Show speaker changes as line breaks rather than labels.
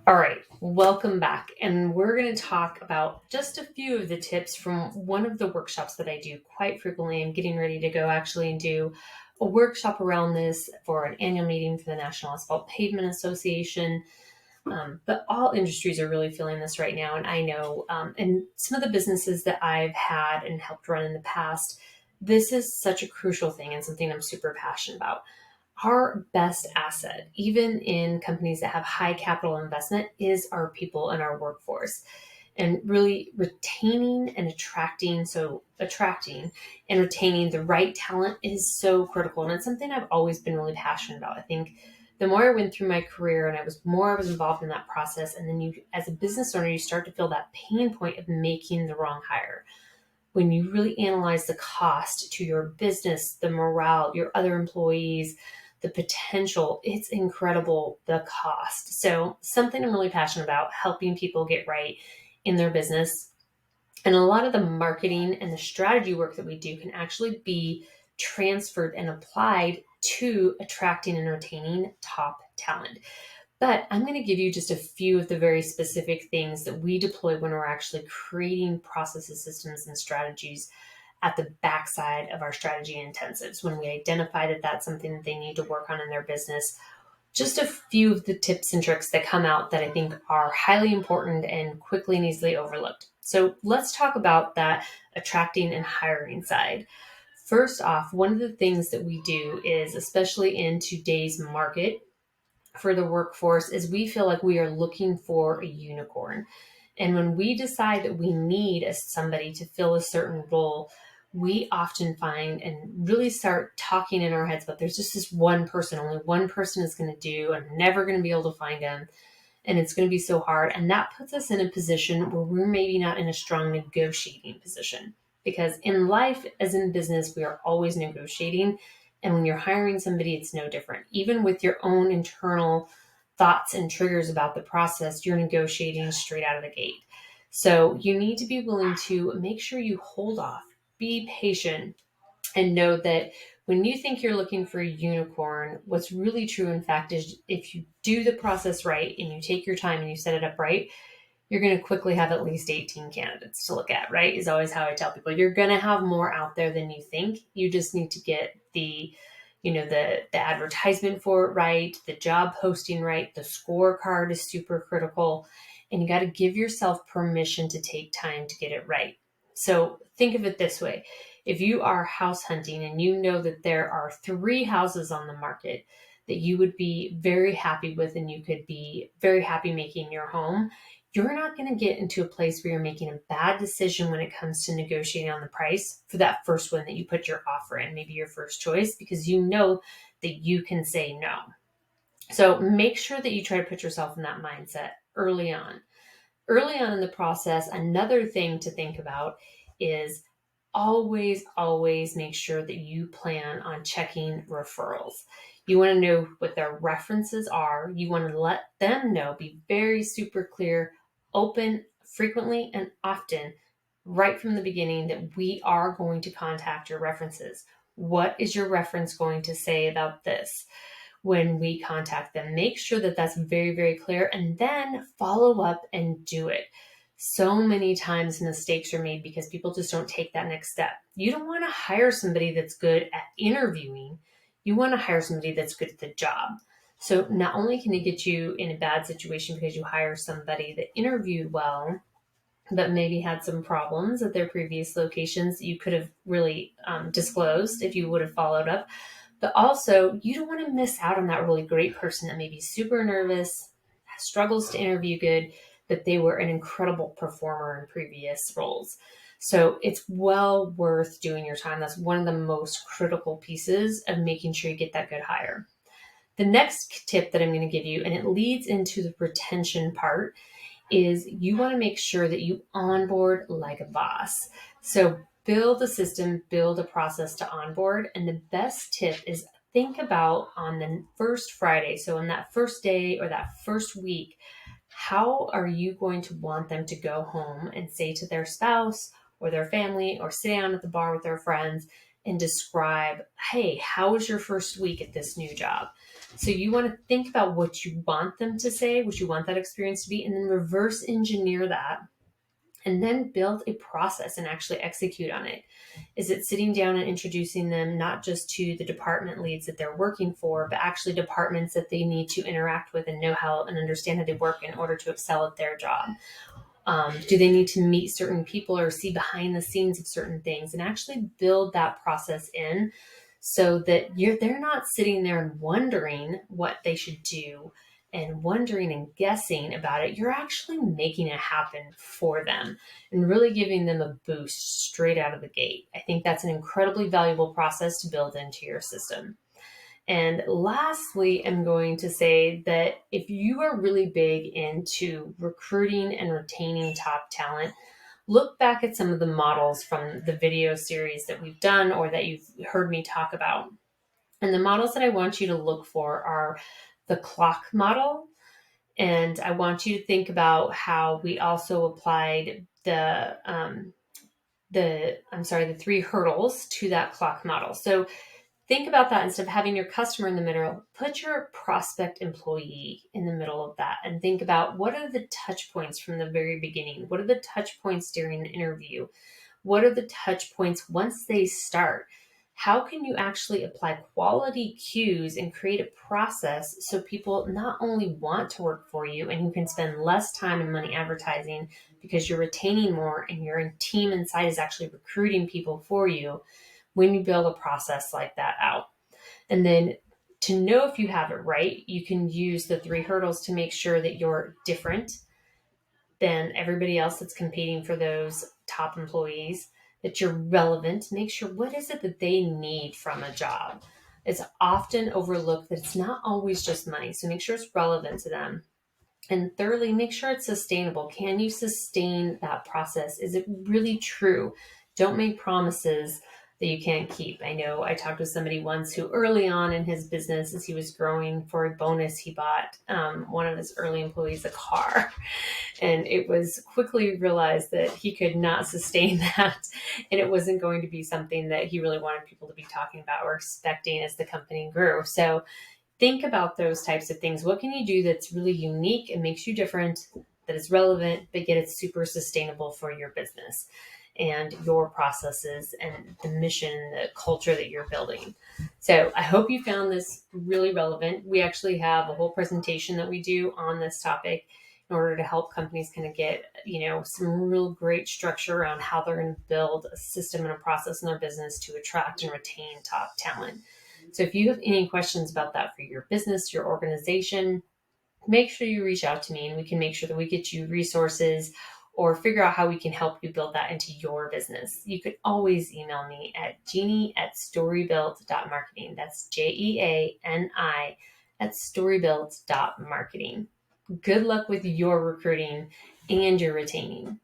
All right, welcome back. And we're going to talk about just a few of the tips from one of the workshops that I do quite frequently. I'm getting ready to go actually and do a workshop around this for an annual meeting for the National Asphalt Pavement Association. But all industries are really feeling this right now. And I know, and some of the businesses that I've had and helped run in the past, this is such a crucial thing and something I'm super passionate about. Our best asset, even in companies that have high capital investment, is our people and our workforce. And really retaining and attracting, so attracting and retaining the right talent is so critical. And it's something I've always been really passionate about. I think the more I went through my career and I was involved in that process, and then you, as a business owner, you start to feel that pain point of making the wrong hire. When you really analyze the cost to your business, the morale, your other employees, the potential, it's incredible, the cost. So something I'm really passionate about, helping people get right in their business. And a lot of the marketing and the strategy work that we do can actually be transferred and applied to attracting and retaining top talent. But I'm going to give you just a few of the very specific things that we deploy when we're actually creating processes, systems, and strategies at the backside of our strategy intensives when we identify that that's something that they need to work on in their business. Just a few of the tips and tricks that come out that I think are highly important and quickly and easily overlooked. So let's talk about that attracting and hiring side. First off, one of the things that we do is, especially in today's market, for the workforce is we feel like we are looking for a unicorn. And when we decide that we need somebody to fill a certain role, we often find and really start talking in our heads about there's just this one person, only one person is going to do, I'm never going to be able to find them. And it's going to be so hard. And that puts us in a position where we're maybe not in a strong negotiating position. Because in life, as in business, we are always negotiating. And when you're hiring somebody, it's no different. Even with your own internal thoughts and triggers about the process, you're negotiating straight out of the gate. So you need to be willing to make sure you hold off, be patient, and know that when you think you're looking for a unicorn, what's really true, in fact, is if you do the process right and you take your time and you set it up right, you're going to quickly have at least 18 candidates to look at, right? Is always how I tell people. You're going to have more out there than you think. You just need to get the advertisement for it right, the job posting right, the scorecard is super critical, and you got to give yourself permission to take time to get it right. So think of it this way. If you are house hunting and you know that there are 3 houses on the market that you would be very happy with and you could be very happy making your home, you're not going to get into a place where you're making a bad decision when it comes to negotiating on the price for that first one that you put your offer in, maybe your first choice, because you know that you can say no. So make sure that you try to put yourself in that mindset early on. Early on in the process, another thing to think about is always make sure that you plan on checking referrals. You want to know what their references are. You want to let them know, be very super clear, open, frequently and often, right from the beginning, that we are going to contact your references. What is your reference going to say about this? When we contact them, make sure that that's very, very clear, and then follow up and do it. So many times mistakes are made because people just don't take that next step. You don't want to hire somebody that's good at interviewing. You want to hire somebody that's good at the job. So not only can it get you in a bad situation because you hire somebody that interviewed well, but maybe had some problems at their previous locations that you could have really disclosed if you would have followed up. But also, you don't want to miss out on that really great person that may be super nervous, struggles to interview good, but they were an incredible performer in previous roles. So it's well worth doing your time. That's one of the most critical pieces of making sure you get that good hire. The next tip that I'm going to give you, and it leads into the retention part, is you want to make sure that you onboard like a boss. So build a system, build a process to onboard. And the best tip is think about on the first Friday. So on that first day or that first week, how are you going to want them to go home and say to their spouse or their family or sit down at the bar with their friends and describe, hey, how was your first week at this new job? So you want to think about what you want them to say, what you want that experience to be, and then reverse engineer that, and then build a process and actually execute on it. Is it sitting down and introducing them not just to the department leads that they're working for, but actually departments that they need to interact with and know how and understand how they work in order to excel at their job? Do they need to meet certain people or see behind the scenes of certain things, and actually build that process in so that they're not sitting there and wondering what they should do and wondering and guessing about it. You're actually making it happen for them and really giving them a boost straight out of the gate. I think that's an incredibly valuable process to build into your system. And lastly, I'm going to say that if you are really big into recruiting and retaining top talent, look back at some of the models from the video series that we've done or that you've heard me talk about. And the models that I want you to look for are the clock model. And I want you to think about how we also applied the three hurdles to that clock model. So think about that. Instead of having your customer in the middle, put your prospect employee in the middle of that and think about, what are the touch points from the very beginning? What are the touch points during an interview? What are the touch points once they start? How can you actually apply quality cues and create a process so people not only want to work for you and you can spend less time and money advertising because you're retaining more and your team inside is actually recruiting people for you when you build a process like that out. And then to know if you have it right, you can use the three hurdles to make sure that you're different than everybody else that's competing for those top employees, that you're relevant. Make sure, what is it that they need from a job? It's often overlooked that it's not always just money. So make sure it's relevant to them. And thirdly, make sure it's sustainable. Can you sustain that process? Is it really true? Don't make promises that you can't keep. I know I talked with somebody once who early on in his business, as he was growing, for a bonus, he bought one of his early employees a car. And it was quickly realized that he could not sustain that. And it wasn't going to be something that he really wanted people to be talking about or expecting as the company grew. So think about those types of things. What can you do that's really unique and makes you different, that is relevant, but yet it's super sustainable for your business and your processes and the mission, the culture that you're building? So I hope you found this really relevant. We actually have a whole presentation that we do on this topic in order to help companies kind of get, some real great structure around how they're going to build a system and a process in their business to attract and retain top talent. So if you have any questions about that for your business, your organization, make sure you reach out to me and we can make sure that we get you resources or figure out how we can help you build that into your business. You could always email me at jeannie@storybuilt.marketing. That's JEANI @storybuilt.marketing. Good luck with your recruiting and your retaining.